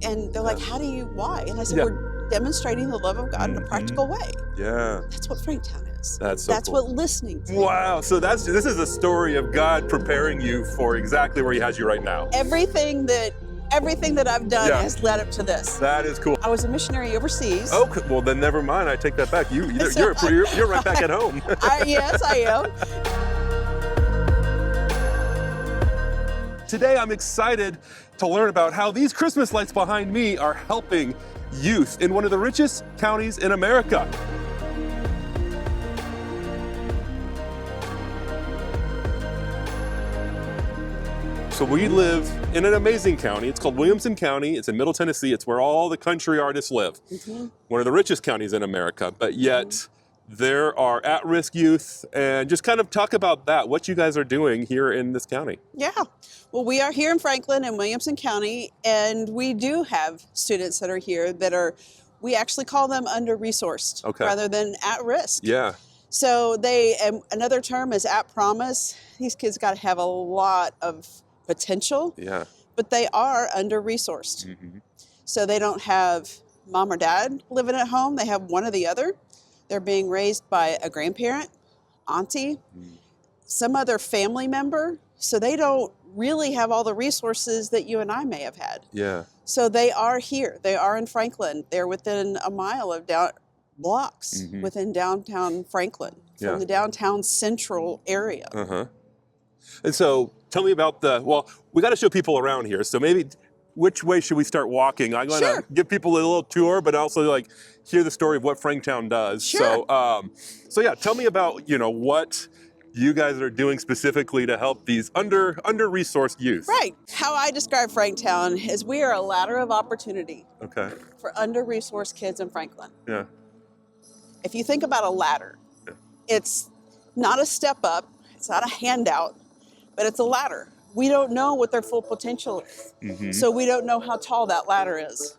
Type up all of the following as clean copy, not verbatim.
And they're like, how do you, why? And I said, Yeah. we're demonstrating the love of God in a practical way. Yeah. That's what Franktown is. That's so That's cool. what listening to. Wow. So this is a story of God preparing you for exactly where he has you right now. Everything that I've done has led up to this. That is cool. I was a missionary overseas. Okay, well then never mind. I take that back. You're right back at home. Yes, I am. Today I'm excited to learn about how these Christmas lights behind me are helping youth in one of the richest counties in America. So we live in an amazing county. It's called Williamson County. It's in Middle Tennessee. It's where all the country artists live. One of the richest counties in America, but yet there are at-risk youth, and just kind of talk about that, what you guys are doing here in this county. Yeah. Well, we are here in Franklin and Williamson County, and we do have students that are here that are, we actually call them under-resourced rather than at-risk. Yeah. So another term is at promise. These kids got to have a lot of potential, but they are under-resourced. So they don't have mom or dad living at home. They have one or the other. They're being raised by a grandparent, auntie, some other family member. So they don't really have all the resources that you and I may have had. Yeah. So they are here. They are in Franklin. They're within a mile of blocks within downtown Franklin, from the downtown central area. And so tell me about we got to show people around here. So maybe which way should we start walking? I'm going to give people a little tour, but also hear the story of what Franktown does. Sure. So yeah, tell me about, what you guys are doing specifically to help these under-resourced youth. Right. How I describe Franktown is we are a ladder of opportunity for under-resourced kids in Franklin. Yeah. If you think about a ladder, it's not a step up, it's not a handout, but it's a ladder. We don't know what their full potential is, so we don't know how tall that ladder is.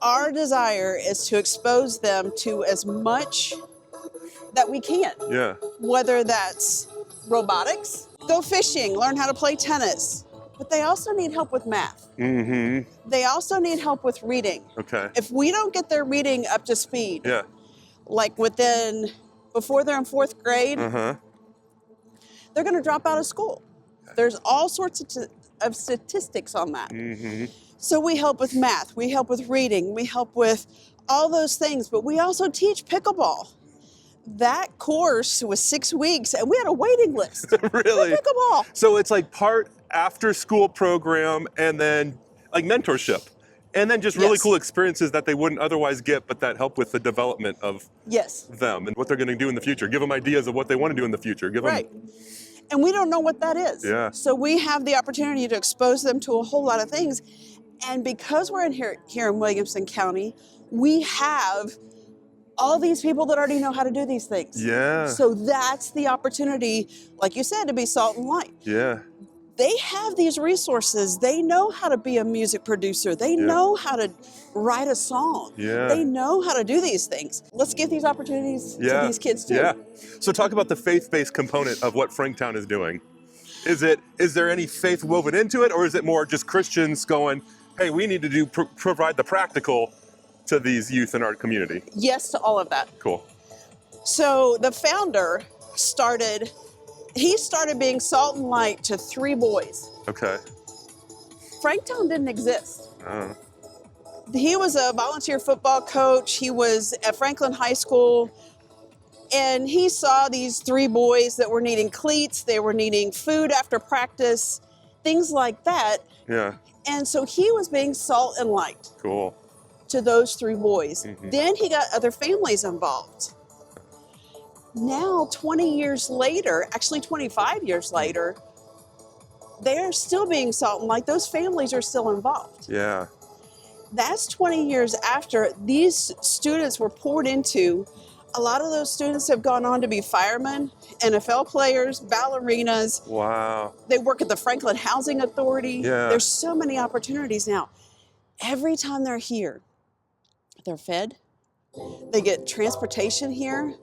Our desire is to expose them to as much that we can. Yeah. Whether that's robotics, go fishing, learn how to play tennis, but they also need help with math. They also need help with reading. Okay. If we don't get their reading up to speed, like before they're in 4th grade, they're going to drop out of school. There's all sorts of statistics on that. So we help with math, we help with reading, we help with all those things, but we also teach pickleball. That course was 6 weeks, and we had a waiting list Really? for pickleball. So it's like part after-school program and then mentorship. And then just really cool experiences that they wouldn't otherwise get, but that help with the development of them and what they're going to do in the future. Give them ideas of what they want to do in the future. And we don't know what that is. Yeah. So we have the opportunity to expose them to a whole lot of things. And because we're here in Williamson County, we have all these people that already know how to do these things. Yeah. So that's the opportunity, like you said, to be salt and light. Yeah. They have these resources. They know how to be a music producer. They know how to write a song. Yeah. They know how to do these things. Let's give these opportunities to these kids too. Yeah. So talk about the faith-based component of what Franktown is doing. Is there any faith woven into it, or is it more just Christians going, hey, we need to provide the practical to these youth in our community? Yes to all of that. Cool. So the founder started being salt and light to 3 boys. Okay. Franktown didn't exist. He was a volunteer football coach. He was at Franklin High School, and he saw these 3 boys that were needing cleats. They were needing food after practice, things like that. Yeah. And so he was being salt and light. Cool. To those 3 boys. Then he got other families involved. Now, 20 years later, actually 25 years later, they're still being salt and light. Those families are still involved. Yeah. That's 20 years after these students were poured into. A lot of those students have gone on to be firemen, NFL players, ballerinas. Wow. They work at the Franklin Housing Authority. Yeah. There's so many opportunities now. Every time they're here, they're fed. They get transportation here.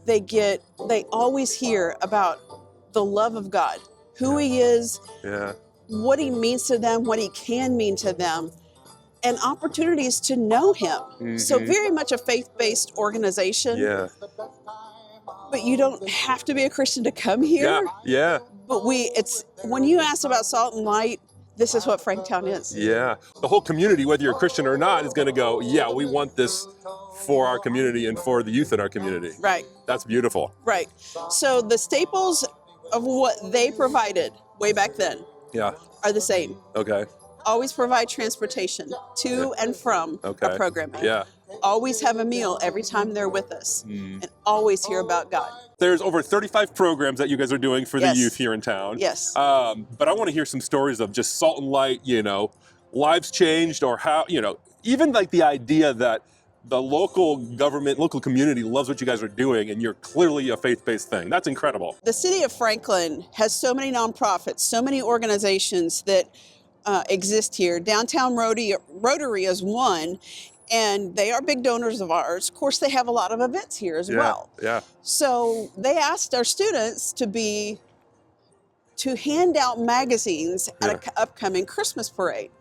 They always hear about the love of God, who He is, what He means to them, what He can mean to them. and opportunities to know him. So very much a faith-based organization. Yeah. But you don't have to be a Christian to come here. Yeah. But it's when you ask about Salt and Light, this is what Franktown is. Yeah. The whole community, whether you're a Christian or not, is going to go, yeah, we want this for our community and for the youth in our community. Right. That's beautiful. Right. So the staples of what they provided way back then are the same. Okay. Always provide transportation to and from our programming. Yeah. Always have a meal every time they're with us. And always hear about God. There's over 35 programs that you guys are doing for the youth here in town. Yes. But I want to hear some stories of just Salt and Light, lives changed, or how, even like the idea that the local government, local community loves what you guys are doing, and you're clearly a faith-based thing. That's incredible. The city of Franklin has so many nonprofits, so many organizations that exist here. Downtown Rotary is one, and they are big donors of ours. Of course, they have a lot of events here as well. Yeah. So they asked our students to hand out magazines at an upcoming Christmas parade.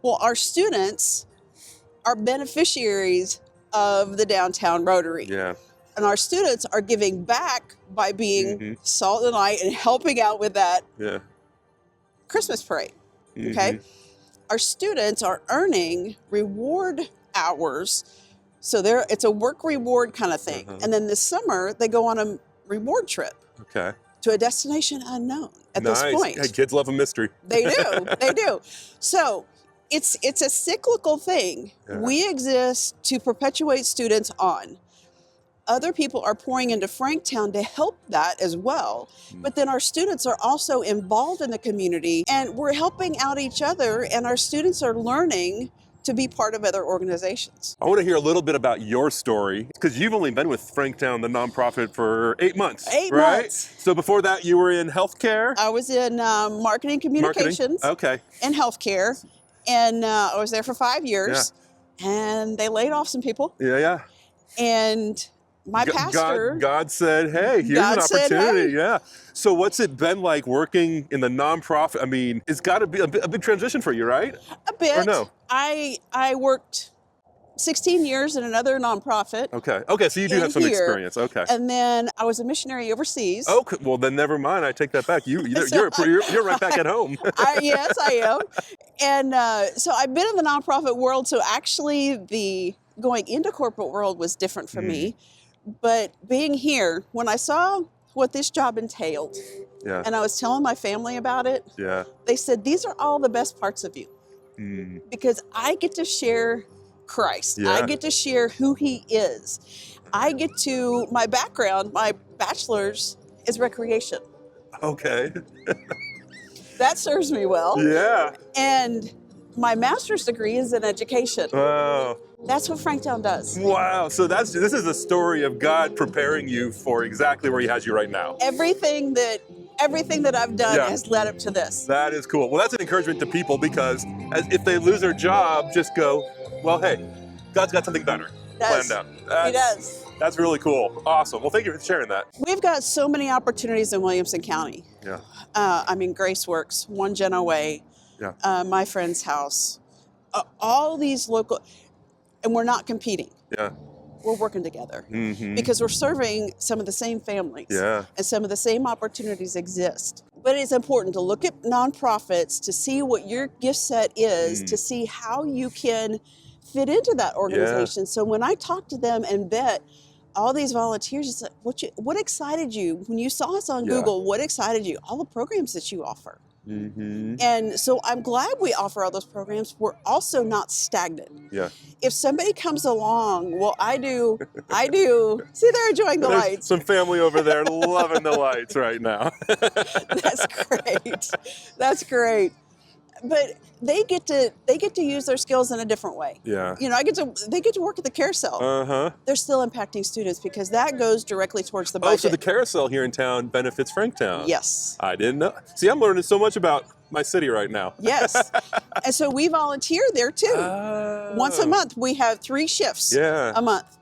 Well, our students are beneficiaries of the Downtown Rotary. Yeah. And our students are giving back by being Salt and Light and helping out with that Christmas parade. Okay. Our students are earning reward hours. So it's a work reward kind of thing. And then this summer they go on a reward trip. Okay. To a destination unknown at this point. Hey, kids love a mystery. They do. They do. So it's a cyclical thing. We exist to perpetuate students on. Other people are pouring into Franktown to help that as well. But then our students are also involved in the community, and we're helping out each other, and our students are learning to be part of other organizations. I want to hear a little bit about your story, because you've only been with Franktown, the nonprofit, for 8 months. 8 right? months. So before that, you were in healthcare? I was in marketing communications and healthcare, and I was there for 5 years, and they laid off some people. Yeah. And my pastor... God said, hey, here's an opportunity. Yeah. So what's it been like working in the nonprofit? I mean, it's got to be a big transition for you, right? A bit. Or no? I worked 16 years in another nonprofit. Okay, so you do have some experience. Okay. And then I was a missionary overseas. Okay, well then never mind. I take that back. You're right back at home. Yes, I am. And so I've been in the nonprofit world. So actually, the going into corporate world was different for me. But being here, when I saw what this job entailed, and I was telling my family about it, they said, these are all the best parts of you. Because I get to share Christ. I get to share who he is. My background, my bachelor's is recreation. Okay. That serves me well. Yeah. And my master's degree is in education. Wow. That's what Franktown does. Wow. So this is a story of God preparing you for exactly where he has you right now. Everything that I've done has led up to this. That is cool. Well, that's an encouragement to people, because if they lose their job, just go, well, hey, God's got something better planned out. He does. That's really cool. Awesome. Well, thank you for sharing that. We've got so many opportunities in Williamson County. Yeah. Grace Works, One Gen Away, My Friend's House, all these local, and we're not competing. Yeah. We're working together because we're serving some of the same families and some of the same opportunities exist. But it's important to look at nonprofits to see what your gift set is, to see how you can fit into that organization. So when I talk to them and vet all these volunteers, it's like, what excited you? When you saw us on Google, what excited you? All the programs that you offer. And so I'm glad we offer all those programs. We're also not stagnant. Yeah. If somebody comes along, well, I do. See, they're enjoying the lights. Some family over there loving the lights right now. That's great. That's great. But they get to use their skills in a different way. Yeah. They get to work at the carousel. They're still impacting students because that goes directly towards the budget. Oh, so the carousel here in town benefits Franktown. Yes. I didn't know. See, I'm learning so much about my city right now. Yes. And so we volunteer there too. Once a month, we have 3 shifts a month.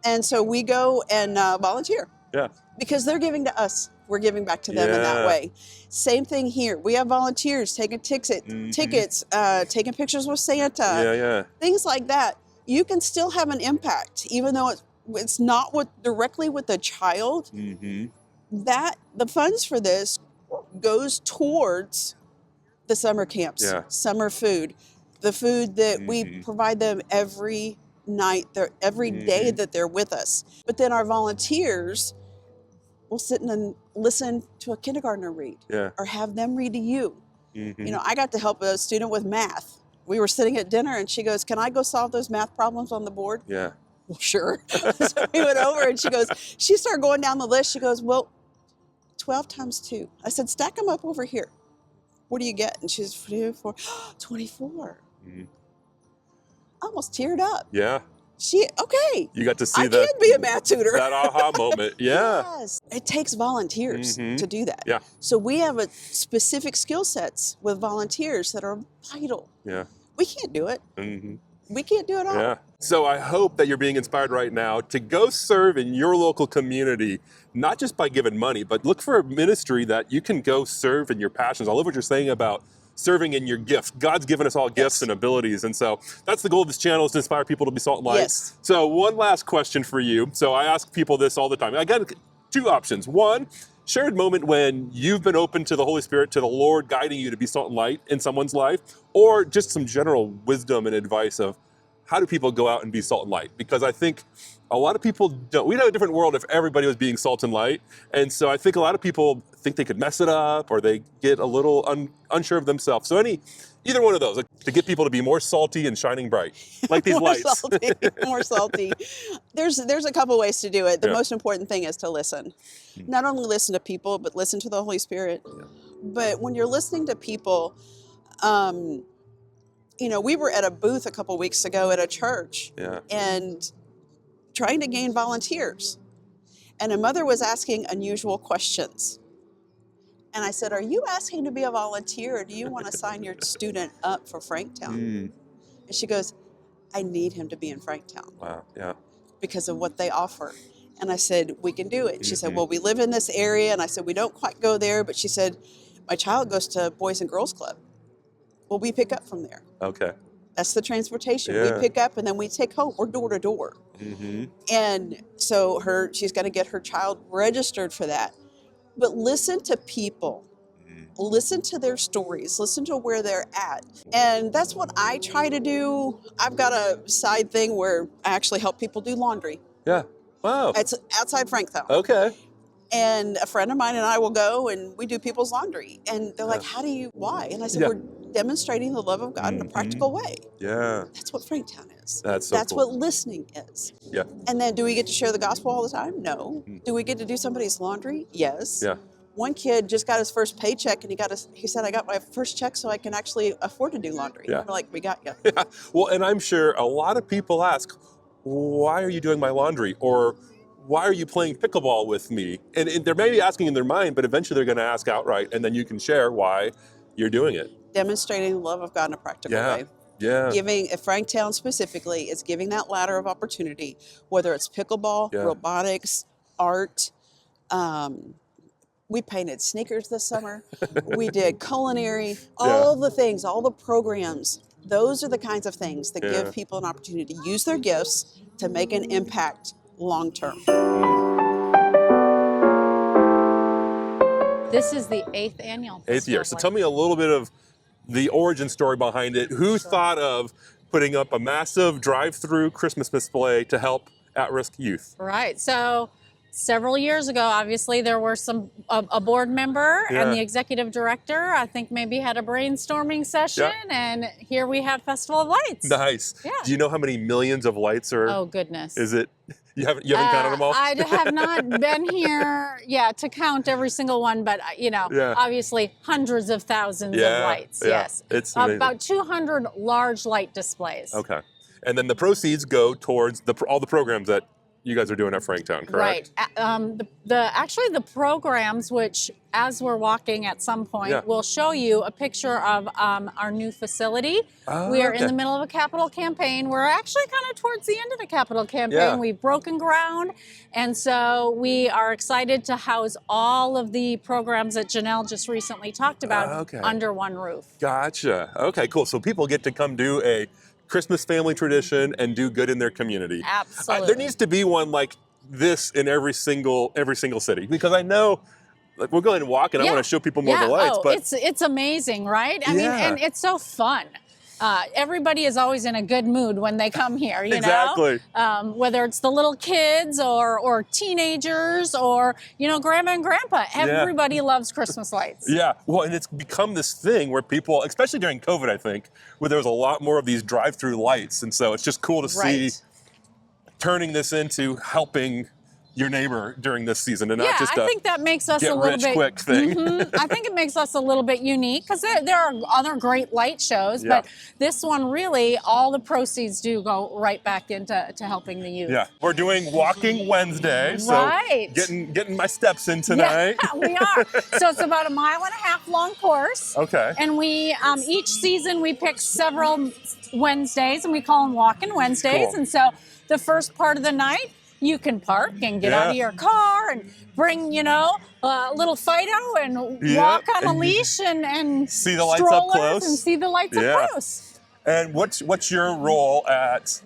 And so we go and volunteer. Yeah. Because they're giving to us. we're giving back to them in that way. Same thing here. We have volunteers taking tickets, taking pictures with Santa, things like that. You can still have an impact, even though it's not directly with the child. That the funds for this goes towards the summer camps, summer food, the food that we provide them every night, every day that they're with us. But then our volunteers will sit and listen to a kindergartner read, or have them read to you. You know, I got to help a student with math. We were sitting at dinner and she goes, "Can I go solve those math problems on the board?" Well, sure. So we went over and she started going down the list. She goes, "Well, 12 times 2. I said, "Stack them up over here. What do you get?" And she's 24. I almost teared up. You got to see that. I can be a math tutor. That aha moment. Yes. It takes volunteers to do that. So we have a specific skill sets with volunteers that are vital. We can't do it. We can't do it all. So I hope that you're being inspired right now to go serve in your local community, not just by giving money, but look for a ministry that you can go serve in your passions. I love what you're saying about serving in your gift. God's given us all gifts and abilities. And so that's the goal of this channel, is to inspire people to be salt and light. So one last question for you. So I ask people this all the time. I got 2 options. One, share a moment when you've been open to the Holy Spirit, to the Lord guiding you to be salt and light in someone's life, or just some general wisdom and advice of how do people go out and be salt and light? Because I think a lot of people don't. We'd have a different world if everybody was being salt and light. And so I think a lot of people think they could mess it up, or they get a little unsure of themselves. So either one of those, like, to get people to be more salty and shining bright, like these lights. More salty. There's a couple ways to do it. The most important thing is to listen. Not only listen to people, but listen to the Holy Spirit. But when you're listening to people, you know, we were at a booth a couple weeks ago at a church and trying to gain volunteers. And a mother was asking unusual questions. And I said, "Are you asking to be a volunteer, or do you want to sign your student up for Franktown?" And she goes, "I need him to be in Franktown." Because of what they offer. And I said, "We can do it." And she said, "Well, we live in this area." And I said, "We don't quite go there." But she said, "My child goes to Boys and Girls Club." Well, we pick up from there. That's the transportation. We pick up and then we take home. We're door to door. And so she's got to get her child registered for that. But listen to people. Listen to their stories. Listen to where they're at. And that's what I try to do. I've got a side thing where I actually help people do laundry. Wow. It's outside Franktown. And a friend of mine and I will go and we do people's laundry. And they're like, why? And I said, we're demonstrating the love of God in a practical way. That's what Franktown is. That's cool. what listening is. And then do we get to share the gospel all the time? No. Do we get to do somebody's laundry? Yes. One kid just got his first paycheck and he said, "I got my first check so I can actually afford to do laundry." And we're like, "We got you." Well, and I'm sure a lot of people ask, "Why are you doing my laundry?" Or "Why are you playing pickleball with me?" And they're maybe asking in their mind, but eventually they're going to ask outright, and then you can share why you're doing it. Demonstrating the love of God in a practical way. Giving, at Franktown specifically, is giving that ladder of opportunity, whether it's pickleball, robotics, art. We painted sneakers this summer. We did culinary, all the things, all the programs. Those are the kinds of things that give people an opportunity to use their gifts to make an impact long term. This is the 8th annual. 8th year. So tell me a little bit of the origin story behind it. Who thought of putting up a massive drive-through Christmas display to help at-risk youth? Right. So several years ago, obviously, there were a board member and the executive director, I think, maybe had a brainstorming session, and here we have Festival of Lights. Nice. Do you know how many millions of lights are? Oh, goodness. Is it? You haven't counted them all? I have not been here, to count every single one, but, obviously hundreds of thousands of lights, It's amazing. About 200 large light displays. And then the proceeds go towards all the programs that you guys are doing at Franktown, correct? Right. Actually, the programs, which as we're walking at some point, will show you a picture of our new facility. We are in the middle of a capital campaign. We're actually kind of towards the end of the capital campaign. We've broken ground, and so we are excited to house all of the programs that Janelle just recently talked about under one roof. Gotcha. Okay, cool. So people get to come do a Christmas family tradition and do good in their community. Absolutely. There needs to be one like this in every single city, because I know, like, we'll go and walk and I want to show people more of the lights. But it's amazing, right? I mean, and it's so fun. Everybody is always in a good mood when they come here, you know? Whether it's the little kids or teenagers or, you know, grandma and grandpa, everybody loves Christmas lights. Yeah, well, and it's become this thing where people, especially during COVID, I think, where there was a lot more of these drive-through lights. And so it's just cool to see turning this into helping your neighbor during this season, and not just I think that makes us get a little rich bit quick thing. I think it makes us a little bit unique, because there are other great light shows, but this one really, all the proceeds do go right back into helping the youth. Yeah, we're doing Walking Wednesday, so getting my steps in tonight. Yeah, we are. So it's about 1.5 mile long course. Okay. And we each season we pick several Wednesdays, and we call them Walking Wednesdays. Cool. And so the first part of the night, you can park and get out of your car and bring, you know, a little Fido and walk on a leash and see the lights up close. And see the lights up close. And what's your role at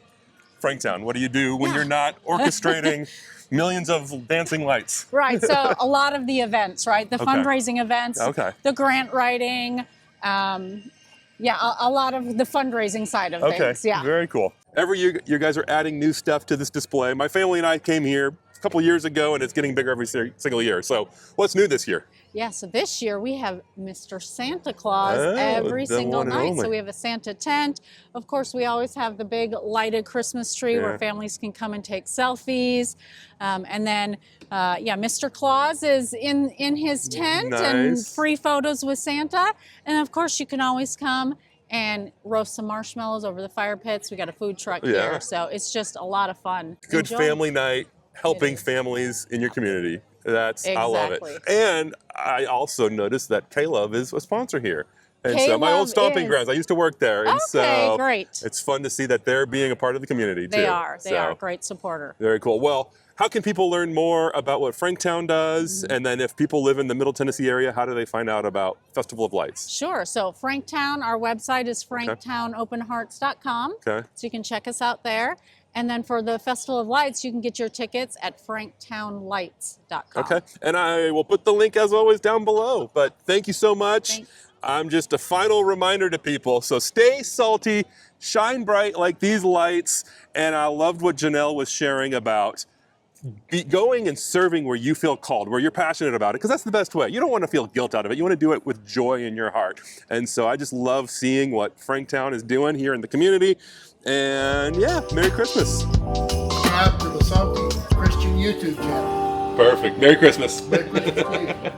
Franktown? What do you do when you're not orchestrating millions of dancing lights? Right. So a lot of the events, right? The fundraising events, the grant writing, a lot of the fundraising side of things. Yeah. Very cool. Every year, you guys are adding new stuff to this display. My family and I came here a couple years ago, and it's getting bigger every single year. So what's new this year? Yeah, so this year we have Mr. Santa Claus every single night. So we have a Santa tent. Of course, we always have the big lighted Christmas tree where families can come and take selfies. And then, Mr. Claus is in his tent and free photos with Santa. And of course, you can always come and roast some marshmallows over the fire pits. We got a food truck here, so it's just a lot of fun. Good family night, helping families in your community. I love it. And I also noticed that K-Love is a sponsor here. And so my old stomping grounds, I used to work there. And so great. It's fun to see that they're being a part of the community too. They are a great supporter. Very cool. Well, how can people learn more about what Franktown does? And then if people live in the Middle Tennessee area, how do they find out about Festival of Lights? Sure. So Franktown, our website is franktownopenhearts.com. So you can check us out there. And then for the Festival of Lights, you can get your tickets at franktownlights.com. Okay. And I will put the link, as always, down below. But thank you so much. Thanks. I'm just a final reminder to people. So stay salty, shine bright like these lights. And I loved what Janelle was sharing about going and serving where you feel called, where you're passionate about it, because that's the best way. You don't want to feel guilt out of it. You want to do it with joy in your heart. And so I just love seeing what Franktown is doing here in the community. And Merry Christmas. Subscribe to the Salty Christian YouTube channel. Perfect. Merry Christmas. Merry Christmas to you.